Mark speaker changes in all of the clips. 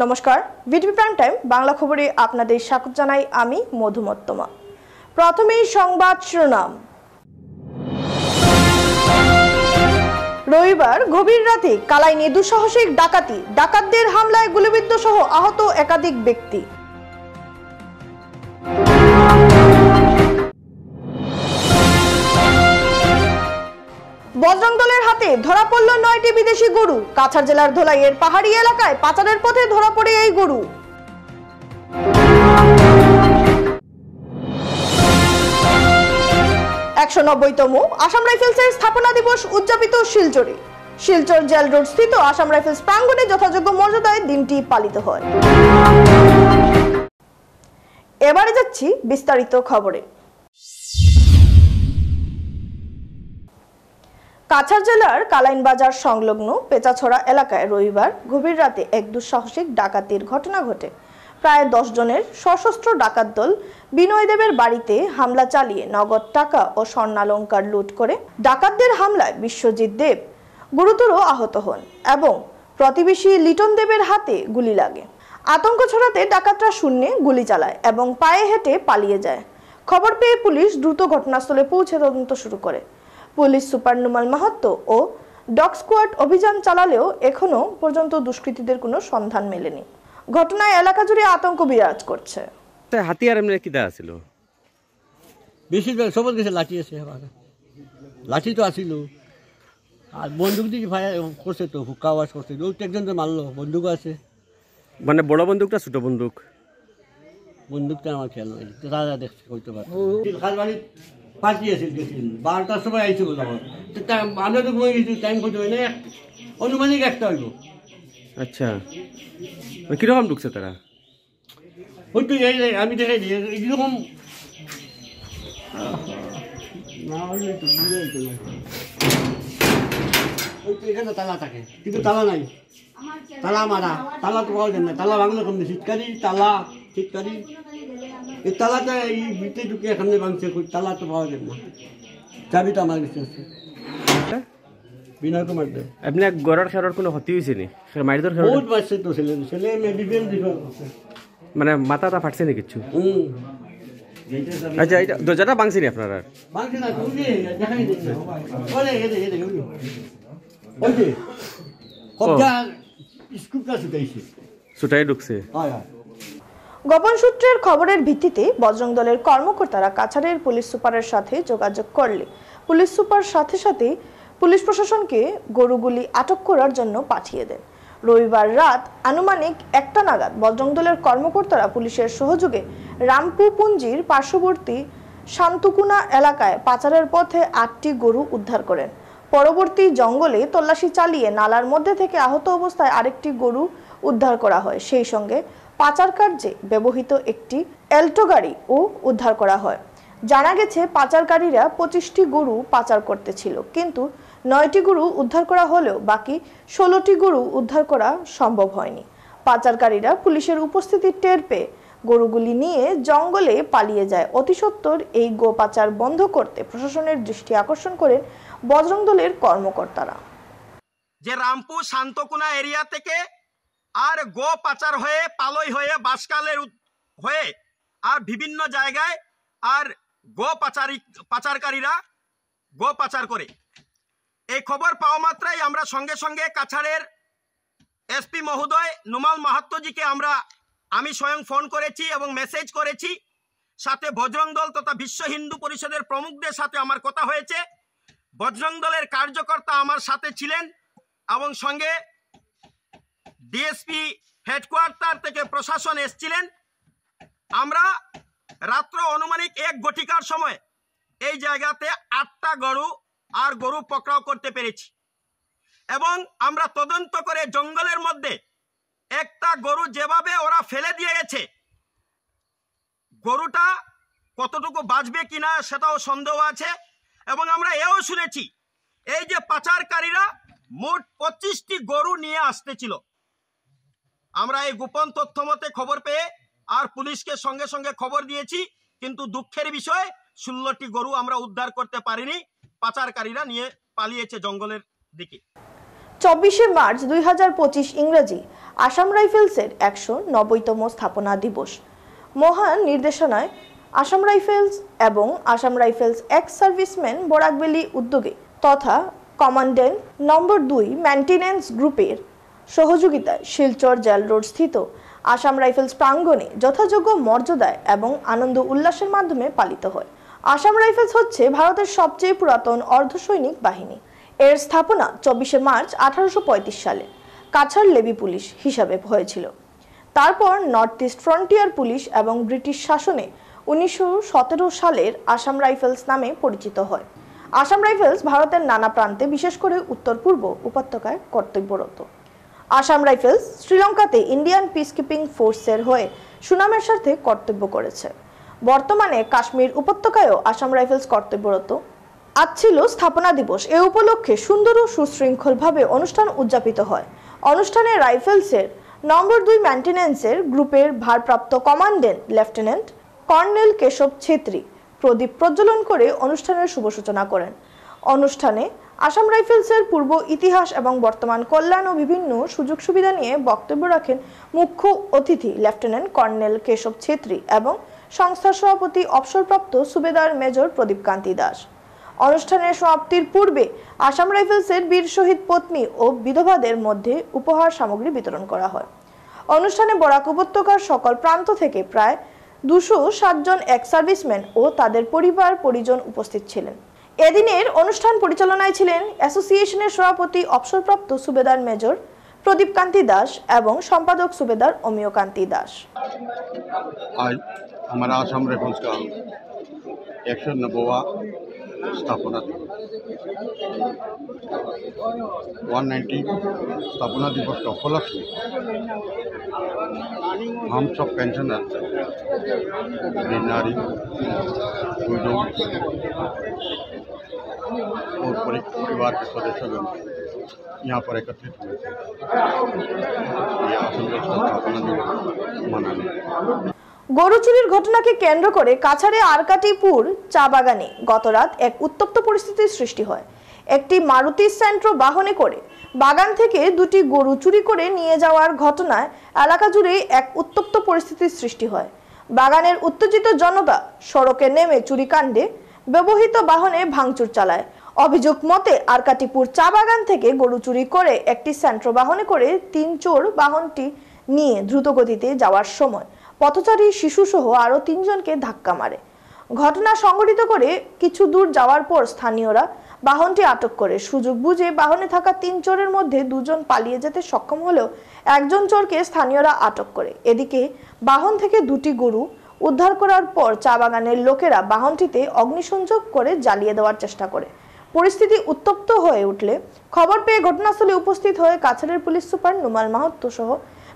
Speaker 1: নমস্কার, BTV prime time Bangla খবরে আপনাদের স্বাগত জানাই আমি মধুমত্তমা। প্রথমেই সংবাদ শিরোনাম। রবিবার গভীর রাতে কালাইনে দুঃসাহসিক ডাকাতি, ডাকাতদের হামলায় গুলিবিদ্ধ সহ আহত একাধিক ব্যক্তি। বজরং দলের হাতে ধরা পড়ল 9টি বিদেশি গরু। কাছাড় জেলার ধলাইয়ের পাহাড়ি এলাকায় পাচারের পথে ধরা পড়ে এই গরু। তম আসাম রাইফেলসের স্থাপনা দিবস উদযাপিত শিলচরে। শিলচর জেল রোড স্থিত আসাম রাইফেলস প্রাঙ্গণে যথাযোগ্য মর্যাদায় দিনটি পালিত হয়। এবারে যাচ্ছি বিস্তারিত খবরে। কাছাড় জেলার কালাইন বাজার সংলগ্ন পেচাছড়া এলাকায় রবিবার গভীর রাতে এক দুঃসাহসিক ডাকাতির ঘটনা ঘটে। প্রায় 10 জনের সশস্ত্র ডাকাত দল বিনয় দেবের বাড়িতে হামলা চালিয়ে নগদ টাকা ও স্বর্ণালংকার লুট করে। ডাকাতদের হামলায় বিশ্বজিৎ দেব গুরুতর আহত হন এবং প্রতিবেশী লিটন দেবের হাতে গুলি লাগে। আতঙ্ক ছড়াতে ডাকাতরা শূন্যে গুলি চালায় এবং পায়ে হেঁটে পালিয়ে যায়। খবর পেয়ে পুলিশ দ্রুত ঘটনাস্থলে পৌঁছে তদন্ত শুরু করে। পুলিশ সুপার নুমাল মাহাতো ও ডগ স্কোয়াড অভিযান চালালেও এখনো পর্যন্ত দুষ্কৃতীদের কোনো সন্ধান মেলেনি। ঘটনায় এলাকা জুড়ে আতঙ্ক বিরাজ করছে।
Speaker 2: হাতিয়ার এমনি কি দেওয়া ছিল?
Speaker 3: বেশিরভাগ সবার কাছে লাঠি আছে, লাঠি তো আসিল আর বন্দুক দিয়ে ফায়ার করছে, তো হুক্কা আওয়াজ করছে, একজন তো মারলো, বন্দুকও আছে।
Speaker 2: মানে বড় বন্দুকটা ছোট বন্দুক?
Speaker 3: বন্দুকটা আমার খেয়াল নাই, তারা দেখছে হইতে পারে। খালবাড়ি পার্টি আছিল, গেছিল 12টার সময় আইছিল যখন, আমরা তো ঘুমিয়ে গেছি, টাইম করতে হয় না, অনুমানিক একটা হইব।
Speaker 2: আচ্ছা, কিরকম ঢুকছে তারা?
Speaker 3: হয়তো আমি দেখাই দিই এইরকম না হলে তো বুঝে হইতো না। হয়তো এখানে তালা থাকে কিন্তু তালা নাই, তালা মারা, তালা তো পাওয়া যায় না। তালা ভাঙলে কম শীতকারি তালা, শীতকারি এই তালাটা এই ভিতরে ঢুকে এখানে ভাঙছে, তালা তো পাওয়া যায় না। চাবিটা আমার কাছে আছে। বিনয় কুমার দেব।
Speaker 2: আপনি গড়ার খেরার কোনো ক্ষতি হয়েছে নি? মারিদর
Speaker 3: বহুত বাচ্চা তো ছেলে, ছেলে মেডিকেল দিবেন,
Speaker 2: মানে মাথাটা ফাটছে নি কিছু? আচ্ছা, এটা দরজাটা ভাঙছে নি আপনারা?
Speaker 3: ভাঙছে না, তুমি দেখাই দিন না। ওরে এদে এদে ওই যে কবজা স্কুপটা ছুটাইছে,
Speaker 2: ছুটাই ঢুকছে।
Speaker 3: হ্যাঁ হ্যাঁ।
Speaker 1: গোপন সূত্রের খবরের ভিত্তিতে বজরং দলের কর্মকর্তারা কাছাড়ের পুলিশ সুপারের সাথে যোগাযোগ করলে পুলিশ সুপার সাথে সাথে পুলিশ প্রশাসনকে গরুগুলি আটক করার জন্য পাঠিয়ে দেন। রবিবার রাত আনুমানিক 1টা নাগাদ বজরং দলের কর্মকর্তারা পুলিশের সহযোগে রামপুর পুঞ্জির পার্শ্ববর্তী শান্তুকুনা এলাকায় পাচারের পথে 8টি গরু উদ্ধার করেন। পরবর্তী জঙ্গলে তল্লাশি চালিয়ে নালার মধ্যে থেকে আহত অবস্থায় আরেকটি গরু উদ্ধার করা হয়। সেই সঙ্গে পাচার কার্যে ব্যবহৃত একটি এল্টো গাড়িও উদ্ধার করা হয়। জানা গেছে পাচারকারীরা 25টি গরু পাচার করতেছিল, কিন্তু 9টি গরু উদ্ধার করা হলেও বাকি 16টি গরু উদ্ধার করা সম্ভব হয়নি। পাচারকারীরা পুলিশের উপস্থিতি টের পেয়ে গরুগুলি নিয়ে জঙ্গলে পালিয়ে যায়। অতি সত্বর এই গো পাচার বন্ধ করতে প্রশাসনের দৃষ্টি আকর্ষণ করেন বজরং দলের কর্মকর্তারা।
Speaker 4: যে রামপুর শান্তকুনা এরিয়া থেকে আর গো পাচার হয়ে পালই হয়ে বাসকালের হয়ে আর বিভিন্ন জায়গায় আর পাচারকারীরা গো পাচার করে। এই খবর পাওয়া মাত্রাই আমরা সঙ্গে সঙ্গে কাছাড়ের এসপি মহোদয় নুমাল মাহাত্তজিকে আমি স্বয়ং ফোন করেছি এবং মেসেজ করেছি। সাথে বজরং দল তথা বিশ্ব হিন্দু পরিষদের প্রমুখদের সাথে আমার কথা হয়েছে। বজরং দলের কার্যকর্তা আমার সাথে ছিলেন এবং সঙ্গে ডিএসপি হেডকোয়ার্টার থেকে প্রশাসন এসেছিলেন। আমরা রাত্র অনুমানিক 1 ঘটিকার সময় এই জায়গাতে 8টা গরু পকড়াও করতে পেরেছি এবং আমরা তদন্ত করে জঙ্গলের মধ্যে একটা গরু যেভাবে ওরা ফেলে দিয়ে গেছে, গরুটা কতটুকু বাঁচবে কিনা সেটাও সন্দেহ আছে। এবং আমরা এও শুনেছি এই যে পাচারকারীরা মোট 25টি গরু নিয়ে আসতেছিল। আমরা এই গোপন তথ্য মতে খবর পেয়ে আর পুলিশকে সঙ্গে সঙ্গে খবর দিয়েছি, কিন্তু দুঃখের বিষয় 16টি গরু আমরা উদ্ধার করতে পারিনি। পাচারকারীরা নিয়ে পালিয়েছে জঙ্গলের দিকে।
Speaker 1: 24শে মার্চ 2025 ইংরেজি আসাম রাইফেলসের 190তম স্থাপনা দিবস। মহান নির্দেশনায় আসাম রাইফেলস এবং আসাম রাইফেলস এক্স সার্ভিসম্যান বরাকভ্যালি উদ্যোগে তথা কমান্ডেন্ট নম্বর 2 মেইনটেনেন্স গ্রুপের সহযোগিতায় শিলচর জেল রোড স্থিত আসাম রাইফেলস প্রাঙ্গণে যথাযোগ্য মর্যাদায় এবং আনন্দ উল্লাসের মাধ্যমে পালিত হয়। আসাম রাইফেলস হচ্ছে ভারতের সবচেয়ে পুরাতন অর্ধসৈনিক বাহিনী। এর স্থাপনা 24শে মার্চ 1835 সালে কাছাড় লেভি পুলিশ হিসাবে হয়েছিল। তারপর নর্থ ইস্ট ফ্রন্টিয়ার পুলিশ এবং ব্রিটিশ শাসনে 1917 সালের আসাম রাইফেলস নামে পরিচিত হয়। আসাম রাইফেলস ভারতের নানা প্রান্তে বিশেষ করে উত্তর পূর্ব উপত্যকায় কর্তব্যরত। আসাম রাইফেলস শ্রীলঙ্কাতে ইন্ডিয়ান পিসকিপিং ফোর্সের হয়ে সুনামের সাথে কর্তব্য করেছে। বর্তমানে কাশ্মীর উপত্যকায়ও আসাম রাইফেলস কর্তব্যরত। আজ ছিল স্থাপনা দিবস। এ উপলক্ষে সুন্দর ও সুশৃঙ্খলভাবে অনুষ্ঠান উদযাপিত হয়। অনুষ্ঠানে রাইফেলসের নম্বর 2 মেইনটেনেন্সের গ্রুপের ভারপ্রাপ্ত commandant lieutenant colonel Keshab Chhetri প্রদীপ প্রজ্বলন করে অনুষ্ঠানের শুভ সূচনা করেন। অনুষ্ঠানে আসাম রাইফেলসের পূর্ব ইতিহাস এবং বর্তমান কল্যাণ ও বিভিন্ন সুযোগ সুবিধা নিয়ে বক্তব্য রাখেন মুখ্য অতিথি লেফটেন্যান্ট কর্নেল কেশব ছেত্রী এবং সংস্থার সভাপতি অবসরপ্রাপ্ত সুবেদার মেজর প্রদীপ কান্তি দাস। অনুষ্ঠানের সমাপ্তির পূর্বে আসাম রাইফেলসের বীর শহীদ পত্নী ও বিধবাদের মধ্যে উপহার সামগ্রী বিতরণ করা হয়। অনুষ্ঠানে বরাক উপত্যকার সকল প্রান্ত থেকে প্রায় 260 জন এক্স সার্ভিসম্যান ও তাদের পরিবার পরিজন উপস্থিত ছিলেন। এদিনের অনুষ্ঠান পরিচালনায় ছিলেন অ্যাসোসিয়েশনের সভাপতি অবসরপ্রাপ্ত সুবেদার মেজর প্রদীপ কান্তি দাস এবং সম্পাদক সুবেদার অমিয় কান্তি দাস।
Speaker 5: आज हमारा आसाम राइफल्स का 190वां स्थापना दिवस 190 स्थापना दिवस का उपलक्ष्य हम सब पेंशनर नारी विडो और परिवार के सदस्यगण यहाँ पर एकत्रित हुए थे। यह आसाम राइफल्स का स्थापना दिवस मनाने
Speaker 1: গরু চুরির ঘটনাকে কেন্দ্র করে কাছাড়ে আরকাটিপুর চা বাগানে গতরাত এক উত্তপ্ত পরিস্থিতির সৃষ্টি হয়। একটি মারুতি সেন্ট্রো বাহনে করে বাগান থেকে দুটি গরু চুরি করে নিয়ে যাওয়ার ঘটনায় এলাকা জুড়ে এক উত্তপ্ত পরিস্থিতির সৃষ্টি হয়। বাগানের উত্তেজিত জনতা সড়কে নেমে চুরিকাণ্ডে ব্যবহৃত বাহনে ভাঙচুর চালায়। অভিযোগ মতে আরকাটিপুর চা বাগান থেকে গরু চুরি করে একটি সেন্ট্রো বাহনে করে 3 চোর বাহনটি নিয়ে দ্রুত গতিতে যাওয়ার সময় পথচারী শিশুসহ আরও 3 জনকে ধাক্কা মারে। ঘটনা সংঘটিত করে কিছু দূর যাওয়ার পর স্থানীয়রা বাহনটি আটক করে সুযোগ বুঝে বাহনে থাকা 3 চোরের মধ্যে 2 জন পালিয়ে যেতে সক্ষম হলেও একজন চোরকে স্থানীয়রা আটক করে। এদিকে বাহন থেকে 2টি গরু উদ্ধার করার পর চা বাগানের লোকেরা বাহনটিতে অগ্নিসংযোগ করে জ্বালিয়ে দেওয়ার চেষ্টা করে। পরিস্থিতি উত্তপ্ত হয়ে উঠলে খবর পেয়ে ঘটনাস্থলে উপস্থিত হয়ে কাছাড়ের পুলিশ সুপার নুমাল মাহাতো সহ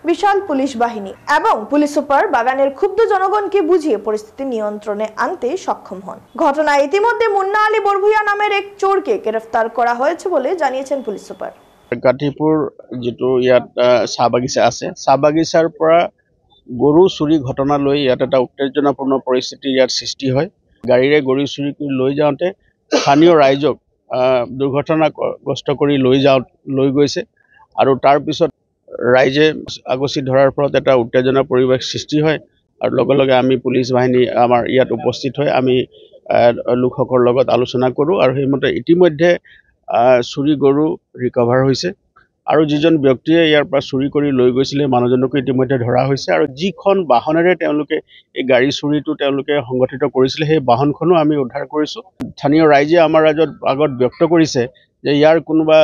Speaker 1: বিশাল পুলিশ বাহিনী এবং পুলিশ সুপার বাগানের ক্ষুব্ধ জনগণকে বুঝিয়ে পরিস্থিতি নিয়ন্ত্রণে আনতে সক্ষম হন। ঘটনায় ইতিমধ্যে মুন্না আলী বরভুইয়া নামের এক চোরকে গ্রেফতার করা হয়েছে বলে জানিয়েছেন পুলিশ সুপার।
Speaker 6: গাঠিপুর যেটো ইয়াত চাহ বাগিচা আছে, চাহ বাগিচাৰ পৰা গৰু চুৰি ঘটনা লৈ ইয়াত এটা উত্তেজনাপূৰ্ণ পৰিস্থিতি ইয়াত সৃষ্টি হয়। গাড়ীৰে গৰু চুৰি কৰি লৈ যাওঁতে স্থানীয় ৰাইজক দুৰ্ঘটনাগ্ৰস্ত কৰি লৈ গৈছে আৰু তাৰ পিছত ৰাইজে আগচি ধৰাৰ ফলত এটা উত্তেজনা পৰিৱেশ সৃষ্টি হয় আৰু লগে লগে আমি পুলিচ বাহিনী আমাৰ ইয়াত উপস্থিত হৈ আমি লোকসকলৰ লগত আলোচনা কৰোঁ আৰু সেইমতে ইতিমধ্যে চুৰি গৰু ৰিকভাৰ হৈছে আৰু যিজন ব্যক্তিয়ে ইয়াৰ পৰা চুৰি কৰি লৈ গৈছিলে মানুহজনকো ইতিমধ্যে ধৰা হৈছে আৰু যিখন বাহনেৰে তেওঁলোকে এই গাড়ী চুৰিটো তেওঁলোকে সংগঠিত কৰিছিলে সেই বাহনখনো আমি উদ্ধাৰ কৰিছোঁ। স্থানীয় ৰাইজে আমাৰ আগত ব্যক্ত কৰিছে যে ইয়াৰ কোনোবা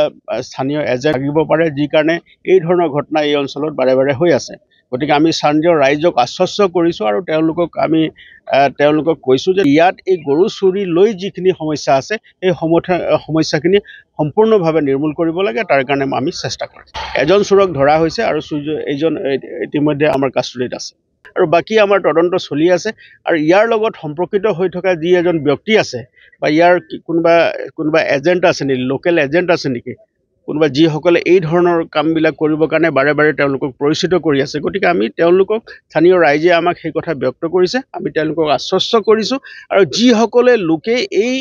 Speaker 6: স্থানীয় এজেণ্ট লাগিব পাৰে, যি কাৰণে এই ধৰণৰ ঘটনা এই অঞ্চলত বাৰে বাৰে হৈ আছে। গতিকে আমি স্থানীয় ৰাইজক আশ্বস্ত কৰিছোঁ আৰু তেওঁলোকক কৈছোঁ যে ইয়াত এই গৰু চুৰি লৈ যিখিনি সমস্যা আছে এই সমস্যাখিনি সম্পূৰ্ণভাৱে নিৰ্মূল কৰিব লাগে, তাৰ কাৰণে আমি চেষ্টা কৰিম। এজন চোৰক ধৰা হৈছে আৰু এইজন ইতিমধ্যে আমাৰ কাষ্টডিত আছে আৰু বাকী আমাৰ তদন্ত চলি আছে আৰু ইয়াৰ লগত সম্পৰ্কিত হৈ থকা যি এজন ব্যক্তি আছে বা ইয়াৰ কোনোবা এজেণ্ট আছে নেকি, লোকেল এজেণ্ট আছে নেকি, কোনোবা যিসকলে এই ধৰণৰ কামবিলাক কৰিবৰ কাৰণে বাৰে বাৰে তেওঁলোকক পৰিচিত কৰি আছে। গতিকে আমি তেওঁলোকক স্থানীয় ৰাইজে আমাক সেই কথা ব্যক্ত কৰিছে, আমি তেওঁলোকক আশ্বস্ত কৰিছোঁ আৰু যিসকলে লোকে এই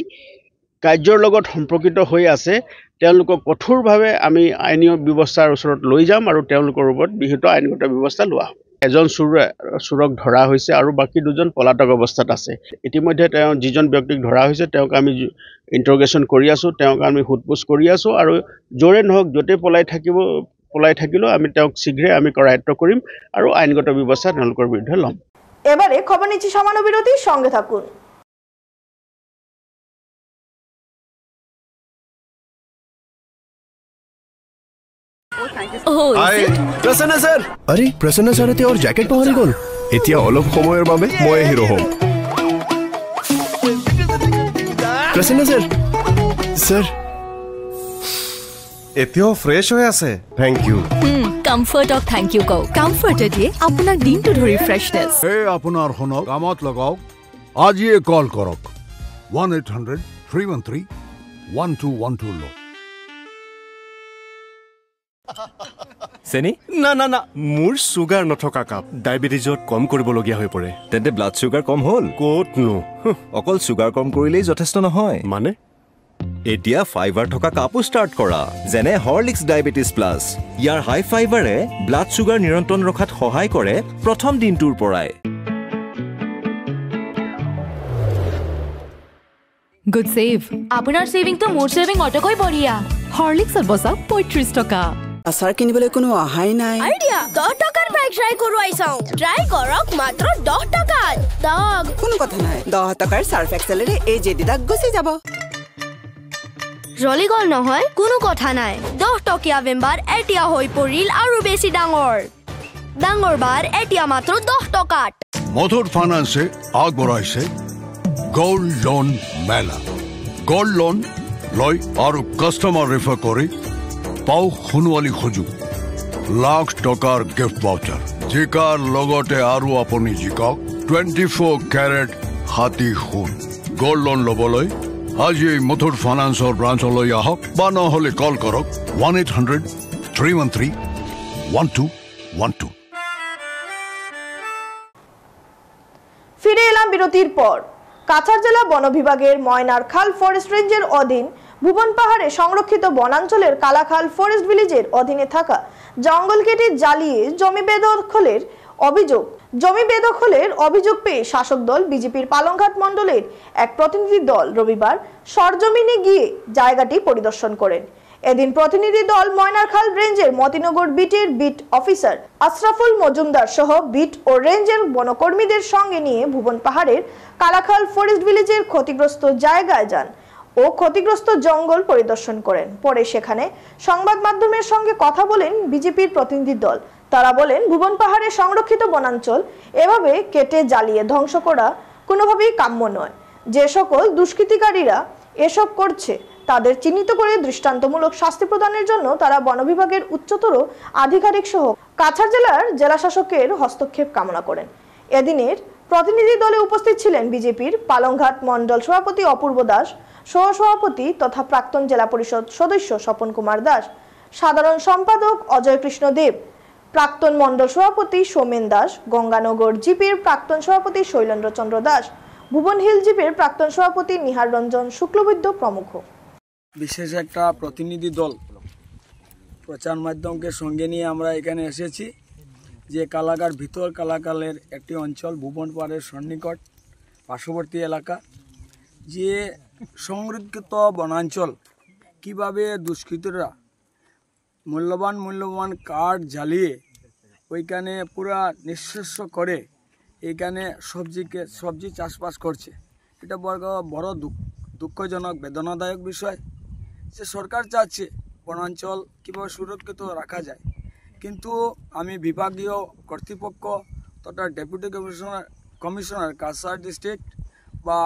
Speaker 6: কাৰ্যৰ লগত সম্পৰ্কিত হৈ আছে তেওঁলোকক কঠোৰভাৱে আমি আইনী ব্যৱস্থাৰ ওচৰত লৈ যাম আৰু তেওঁলোকৰ ওপৰত বিহিত আইনগত ব্যৱস্থা লোৱা হ'ব। এজন চোৰক ধৰা হৈছে আৰু বাকী দুজন পলাতক অৱস্থাত আছে। ইতিমধ্যে তেওঁ যিজন ব্যক্তিক ধৰা হৈছে তেওঁক আমি ইণ্টাৰগেশ্যন কৰি আছোঁ, তেওঁক আমি সোধপোছ কৰি আছোঁ আৰু য'ৰে নহওক য'তে পলাই থাকিলেও আমি তেওঁক শীঘ্ৰে আমি কৰায়ত্ব কৰিম আৰু আইনগত ব্যৱস্থা তেওঁলোকৰ বিৰুদ্ধে ল'ম।
Speaker 1: এবারে খবর নিচ্ছি সামান্য বিরতির সঙ্গে থাকুন।
Speaker 7: प्रसन्न सर अरे प्रसन्न सर और जैकेट पाहरी गल এতিয়া অলপ সময়ৰ বাবে মই হিৰো হম प्रसन्न सर सर এতিয়াও ফ্ৰেশ হৈ আছে thank you
Speaker 8: comfort of thank you কও কমফৰ্ট দিয়ে আপোনাৰ দিনটো ধৰি ফ্ৰেশনেছ
Speaker 9: হে আপোনাৰ হনক কামত লগাওক আজিয়ে কল কৰক 1-800-313-1212 ল
Speaker 7: চেনি না না না মোৰ সুগাৰ নথকা কাপ ডায়াবেটিছত কম কৰিবলগীয়া হৈ পৰে
Speaker 10: তেন্তে ব্লাড সুগাৰ কম হ'ল
Speaker 7: ক'তনো
Speaker 10: অকল সুগাৰ কম কৰিলেই যথেষ্ট নহয়
Speaker 7: মানে
Speaker 10: এতিয়া ফাইবাৰ থকা কাপো ষ্টাৰ্ট কৰা যেনে হৰলিক্স ডায়াবেটিছ প্লাছ ইয়াৰ হাই ফাইবাৰে ব্লাড সুগাৰ নিয়ন্ত্ৰণ ৰখাত সহায় কৰে প্ৰথম দিনটোৰ পৰাই
Speaker 8: গুড সেভ
Speaker 11: আপোনাৰ সেভিং তো মোৰ সেভিং অটকৈ বঢ়িয়া
Speaker 8: হৰলিক্সত বসা 35 টকা
Speaker 12: আচাৰ কিনিবলৈ কোনো আহাই নাই
Speaker 11: আইডিয়া 10 টকাৰ বাইক ট্ৰাই কৰোৱাই চাও ট্ৰাই কৰক মাত্ৰ 10 টকাত দাগ
Speaker 12: কোনো কথা নাই 10 টকাৰ সাৰ্ফ এক্সেলৰে এই জেডি দাগ গুচি যাব
Speaker 11: জলি গল নহয় কোনো কথা নাই 10 টকীয়া বেম্বাৰ এতিয়া হৈ পৰিল আৰু বেছি ডাঙৰ বাৰ এতিয়া মাত্ৰ 10 টকাত
Speaker 9: মধুৰ ফাইনেন্সে আগবঢ়াইছে গোল্ড লোন মেলা গোল্ড লোন লৈ আৰু কাষ্টমাৰ ৰেফাৰ কৰি পাও খুনৱালি খুজু লাখ টকাৰ গিফ্ট ভাউচাৰ জিকাৰ লগতে আৰু আপুনি জিকক 24 ক্যাৰেট হাতী সোণ গোল্ড লোন ল'বলৈ আজি মথুৰ ফাইনেন্সৰ ব্ৰাঞ্চলৈ আহক বা নহ'লে কল কৰক 1-800-313-1212
Speaker 1: ফিরে এলাম বিরতির পর। কাছাড় জেলা বন বিভাগের ময়নারখাল ফরেস্ট রেঞ্জের অধীন ভুবন পাহাড়ে সংরক্ষিত বনাঞ্চলের কালাখাল ফরেস্ট ভিলেজের অধীনে থাকা জঙ্গল কেটে জ্বালিয়ে জমি বেদখলের অভিযোগ পেয়ে শাসক দল বিজেপির পালংঘাট মণ্ডলের এক প্রতিনিধি দল রবিবার সরজমিনে গিয়ে জায়গাটি পরিদর্শন করেন। এদিন প্রতিনিধি দল ময়নারখাল রেঞ্জের মতিনগর বিটের বিট অফিসার আশরাফুল মজুমদার সহ বিট ও রেঞ্জের বনকর্মীদের সঙ্গে নিয়ে ভুবন পাহাড়ের কালাখাল ফরেস্ট ভিলেজের ক্ষতিগ্রস্ত জায়গায় যান ও ক্ষতিগ্রস্ত জঙ্গল পরিদর্শন করেন। পরে সেখানে সংবাদ মাধ্যমের সঙ্গে কথা বলেন বিজেপির প্রতিনিধি দল। তারা বলেন ভুবন পাহাড়ের সংরক্ষিত বনাঞ্চল এভাবে কেটে জ্বালিয়ে ধ্বংস করা কোনোভাবেই কাম্য নয়। যে সকল দুষ্কৃতিকারীরা এসব করছে তাদের চিহ্নিত করে দৃষ্টান্তমূলক শাস্তি প্রদানের জন্য তারা বন বিভাগের উচ্চতর আধিকারিক সহ কাছাড় জেলার জেলাশাসকের হস্তক্ষেপ কামনা করেন। এদিনের প্রতিনিধি দলে উপস্থিত ছিলেন বিজেপির পালংঘাট মণ্ডল সভাপতি অপূর্ব দাস, সহসভাপতি তথা প্রাক্তন জেলা পরিষদ সদস্য স্বপন কুমার দাস, সাধারণ সম্পাদক অজয় কৃষ্ণ দেব, প্রাক্তন মণ্ডল সভাপতি সোমেন দাস, গঙ্গানগর জিপির প্রাক্তন সভাপতি শৈলেন্দ্র চন্দ্র দাস, ভুবন হিল জিপির প্রাক্তন সভাপতি নিহার রঞ্জন শুক্লবৈদ্য প্রমুখ।
Speaker 13: বিশেষ একটা প্রতিনিধি দল প্রচার মাধ্যমকে সঙ্গে নিয়ে আমরা এখানে এসেছি যে কালাঘাট ভিতর কালাকালের একটি অঞ্চল ভুবন পাহাড়ের সন্নিকট পার্শ্ববর্তী এলাকা যে সংরক্ষিত বনাঞ্চল কিভাবে দুষ্কৃতীরা মূল্যবান কাঠ জ্বালিয়ে ওইখানে পুরা নিঃশেষ করে এইখানে সবজি চাষবাস করছে। এটা বড় দুঃখজনক বেদনাদায়ক বিষয় যে সরকার চাচ্ছে বনাঞ্চল কীভাবে সুরক্ষিত রাখা যায়, কিন্তু আমি বিভাগীয় কর্তৃপক্ষ তথা ডেপুটি কমিশনার কাছাড় ডিস্ট্রিক্ট বা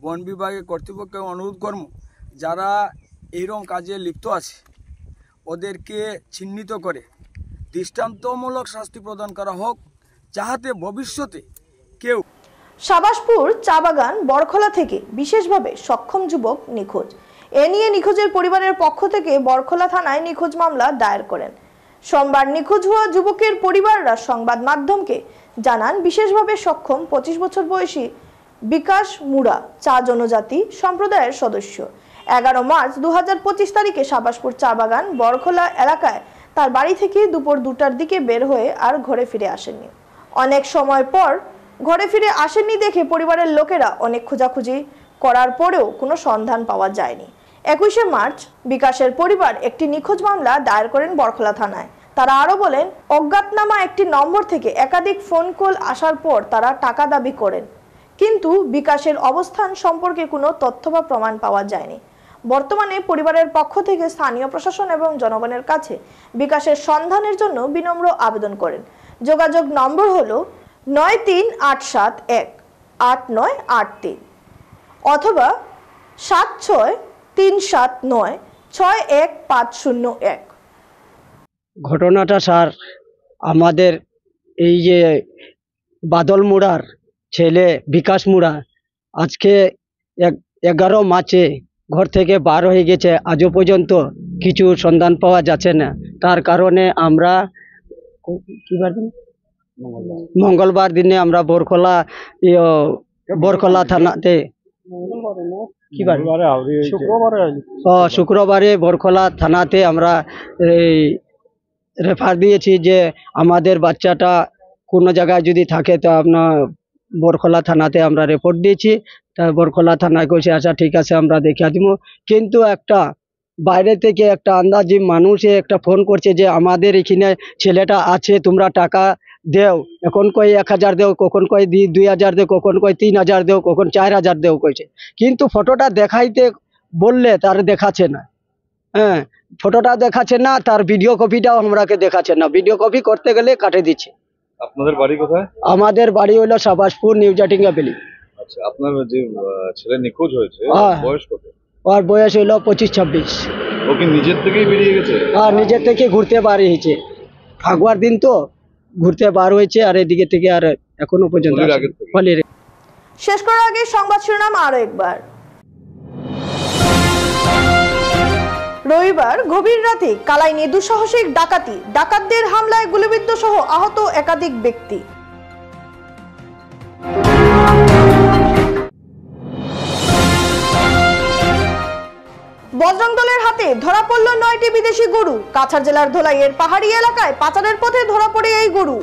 Speaker 13: বন বিভাগের কর্তৃপক্ষকে অনুরোধ করব যারা এইরকম কাজে লিপ্ত আছে ওদেরকে চিহ্নিত করে দৃষ্টান্তমূলক শাস্তি প্রদান করা হোক যাহাতে ভবিষ্যতে কেউ।
Speaker 1: সাবাসপুর চা বাগান বরখলা থেকে বিশেষভাবে সক্ষম যুবক নিখোঁজ। এ নিয়ে নিখোঁজের পরিবারের পক্ষ থেকে বরখলা থানায় নিখোঁজ মামলা দায়ের করেন। সোমবার নিখোঁজ হওয়া যুবকের পরিবাররা সংবাদ মাধ্যমকে জানান বিশেষভাবে সক্ষম 25 বছর বয়সী বিকাশ মুড়া চা জনজাতি সম্প্রদায়ের সদস্য। 11 মার্চ 2025 তারিখে সাবাসপুর চা বাগান বরখোলা এলাকায় তার বাড়ি থেকে দুপুর 2টার দিকে বের হয়ে আর ঘরে ফিরে আসেননি। অনেক সময় পর ঘরে ফিরে আসেননি দেখে পরিবারের লোকেরা অনেক খোঁজাখুঁজি করার পরেও কোনো সন্ধান পাওয়া যায়নি। 21 মার্চ বিকাশের পরিবার একটি নিখোঁজ মামলা দায়ের করেন বরখোলা থানায়। তারা আরো বলেন, অজ্ঞাতনামা একটি নম্বর থেকে একাধিক ফোন কল আসার পর তারা টাকা দাবি করেন, কিন্তু বিকাশের অবস্থান সম্পর্কে কোনো তথ্য বা প্রমাণ পাওয়া যায়নি। বর্তমানে পরিবারের পক্ষ থেকে স্থানীয় প্রশাসন এবং জনগণের কাছে বিকাশের সন্ধানের জন্য বিনম্র আবেদন করেন। যোগাযোগ নম্বর হলো 9387189883 অথবা 7637961501।
Speaker 14: ঘটনাটা স্যার, আমাদের এই যে বাদল মুড়ার ছেলে বিকাশ মুড়া আজকে 11 মার্চে ঘর থেকে বার হয়ে গেছে, আজও পর্যন্ত কিছু সন্ধান পাওয়া যাচ্ছে না। তার কারণে আমরা মঙ্গলবার দিনে আমরা বরখোলা থানাতে শুক্রবারে বরখোলা থানাতে আমরা রেফার দিয়েছি যে আমাদের বাচ্চাটা কোনো জায়গায় যদি থাকে তো আপনার বরখোলা থানাতে আমরা রিপোর্ট দিয়েছি। তা বরখোলা থানায় কইছে আচ্ছা ঠিক আছে আমরা দেখে দিব, কিন্তু একটা বাইরে থেকে একটা আন্দাজি মানুষে একটা ফোন করছে যে আমাদের এখানে ছেলেটা আছে, তোমরা টাকা দেও। এখন কই 1000 দেও, কখন কই 2000 দেও, কখন কই 3000 দেও, কখন 4000 দেও কইছে, কিন্তু ফটোটা দেখাইতে বললে তার দেখাচ্ছে না। হ্যাঁ, ফটোটা দেখাচ্ছে না, তার ভিডিও কপিটাও আমরাকে দেখাচ্ছে না। ভিডিও কপি করতে গেলে কাটে দিচ্ছে।
Speaker 15: আপনাদের বাড়ি কোথায়?
Speaker 14: আমাদের বাড়ি হলো সাবাসপুর নিউ জাটিঙ্গা বেলি।
Speaker 15: আচ্ছা, আপনার যে ছেলে নিখোঁজ হয়েছে বয়স কত?
Speaker 14: ওর বয়স হলো 25-26।
Speaker 15: ও কি নিজের থেকেই বেরিয়ে গেছে?
Speaker 14: হ্যাঁ, নিজের থেকে ঘুরতে বার হয়েছে, ফাগুয়ার দিন তো ঘুরতে বার হয়েছে, আর এদিকে থেকে আর এখনো পর্যন্ত
Speaker 1: শেষ করার আগে সংবাদ শিরোনাম আরো একবার। রবিবার গভীর রাতে কালাইনে দুঃসাহসিক ডাকাতি, ডাকাতদের হামলায় গুলিবিদ্ধ সহ আহত একাধিক ব্যক্তি। বজরং দলের হাতে ধরা পড়ল 9টি বিদেশি গরু। কাছাড় জেলার ধলাইয়ের পাহাড়ি এলাকায় পাচারের পথে ধরা পড়ে এই গরু।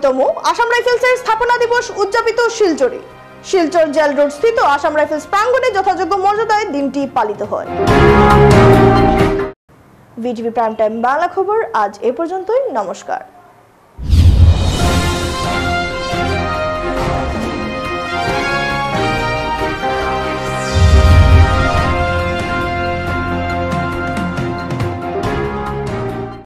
Speaker 1: তম আসাম রাইফেলসের স্থাপনা দিবস উদযাপিত শিলচরে। শিলচর জেল রোড স্থিত আসাম রাইফেলস প্রাঙ্গণে যথাযোগ্য মর্যাদায় দিনটি পালিত হয়। ভিটিভি প্রাইম টাইম বাংলা খবর আজ এ পর্যন্তই। নমস্কার।